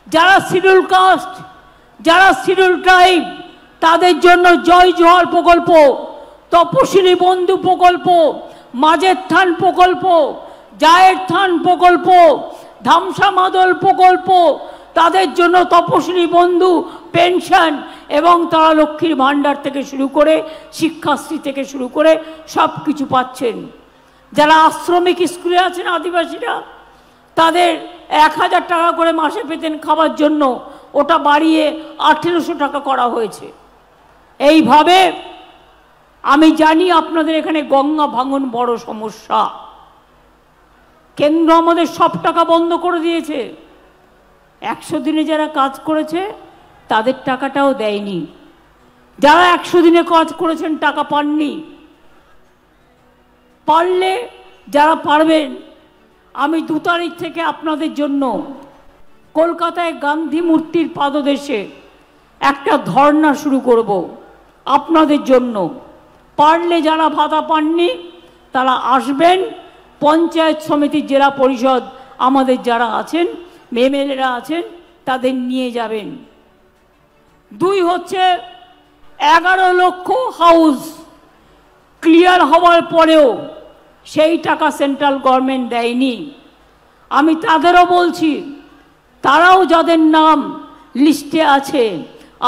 যারা schedule caste, যারা schedule tribe, তাদের জন্য জয় জোহার প্রকল্প, তপশিলি বন্ধু প্রকল্প, মাঝের থান প্রকল্প, জায়ের থান প্রকল্প, ধামসা মাদল প্রকল্প, তাদের জন্য তপশিলি বন্ধু পেনশন এবং তারা লক্ষ্মীর ভাণ্ডার থেকে শুরু করে শিক্ষাশ্রী থেকে শুরু করে সব কিছু পাচ্ছেন। যারা আশ্রমিক স্কুলে আছেন আদিবাসীরা, তাদের 1000 টাকা করে মাসে পেতেন খাবার জন্য, ওটা বাড়িয়ে 1800 টাকা করা হয়েছে। এইভাবে আমি জানি আপনাদের এখানে গঙ্গা ভাঙন বড় সমস্যা। কেন্দ্র আমাদের সব টাকা বন্ধ করে দিয়েছে। 100 দিনে যারা কাজ করেছে তাদের টাকাটাও দেয়নি। যারা 100 দিনে কাজ করেছেন টাকা পাননি। পারলে যারা পারবেন, আমি 2 তারিখ থেকে আপনাদের জন্য কলকাতায় গান্ধী মূর্তির পাদদেশে একটা ধর্ণা শুরু করব আপনাদের জন্য। পারলে যারা ভাতা পাননি তারা আসবেন, পঞ্চায়েত সমিতির জেলা পরিষদ আমাদের যারা আছেন, এমএলএরা আছেন, তাদের নিয়ে যাবেন। 2 হচ্ছে 11 লক্ষ হাউস ক্লিয়ার হওয়ার পরেও সেই টাকা সেন্ট্রাল গভর্নমেন্ট দেয়নি। আমি তাদেরও বলছি, তারাও যাদের নাম লিস্টে আছে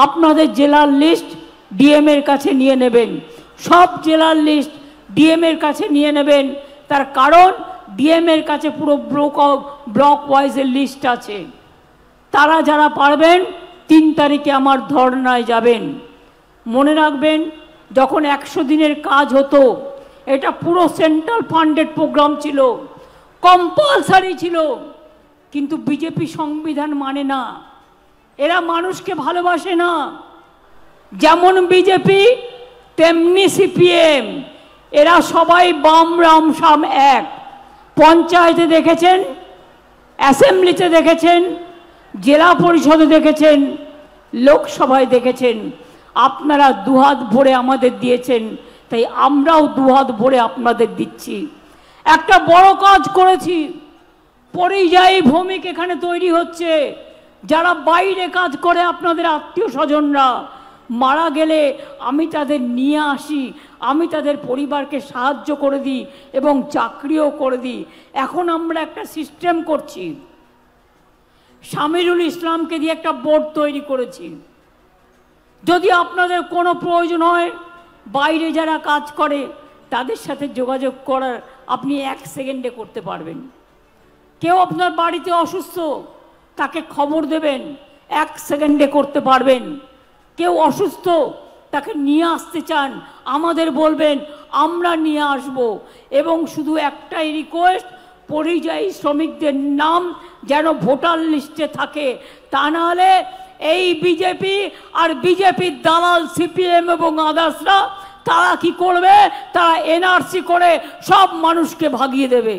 আপনাদের জেলার লিস্ট ডিএম এর কাছে নিয়ে নেবেন। সব জেলার লিস্ট ডিএম এর কাছে নিয়ে নেবেন। তার কারণ ডিএম এর কাছে পুরো ব্লক ওয়াইজের লিস্ট আছে। তারা যারা পারবেন 3 তারিখে আমার ধর্নায় যাবেন। মনে রাখবেন, যখন 100 দিনের কাজ হতো, এটা পুরো সেন্ট্রাল ফান্ডেড প্রোগ্রাম ছিল, কম্পালসারি ছিল, কিন্তু বিজেপি সংবিধান মানে না। এরা মানুষকে ভালোবাসে না। যেমন বিজেপি তেমনি সিপিএম, এরা সবাই বাম রাম শাম এক। পঞ্চায়েতে দেখেছেন, অ্যাসেম্বলিতে দেখেছেন, জেলা পরিষদে দেখেছেন, লোকসভায় দেখেছেন। আপনারা দুহাত ভরে আমাদের দিয়েছেন, তাই আমরাও দুহাত ভরে আপনাদের দিচ্ছি। একটা বড় কাজ করেছি, পরিযায়ী ভূমিক এখানে তৈরি হচ্ছে। যারা বাইরে কাজ করে, আপনাদের আত্মীয় স্বজনরা মারা গেলে আমি তাদের নিয়ে আসি, আমি তাদের পরিবারকে সাহায্য করে দিই এবং চাকরিও করে দিই। এখন আমরা একটা সিস্টেম করছি, শামিরুল ইসলামকে দিয়ে একটা বোর্ড তৈরি করেছি। যদি আপনাদের কোনো প্রয়োজন হয়, বাইরে যারা কাজ করে তাদের সাথে যোগাযোগ করার আপনি 1 সেকেন্ডে করতে পারবেন। কেউ আপনার বাড়িতে অসুস্থ, তাকে খবর দেবেন, 1 সেকেন্ডে করতে পারবেন। কেউ অসুস্থ, তাকে নিয়ে আসতে চান, আমাদের বলবেন, আমরা নিয়ে আসব। এবং শুধু একটাই রিকোয়েস্ট, পরিযায়ী শ্রমিকদের নাম যেন ভোটার লিস্টে থাকে। তা নাহলে এই বিজেপি আর বিজেপির দালাল সিপিএম এবং আদার্সরা তারা কি করবে? তারা এনআরসি করে সব মানুষকে ভাগিয়ে দেবে।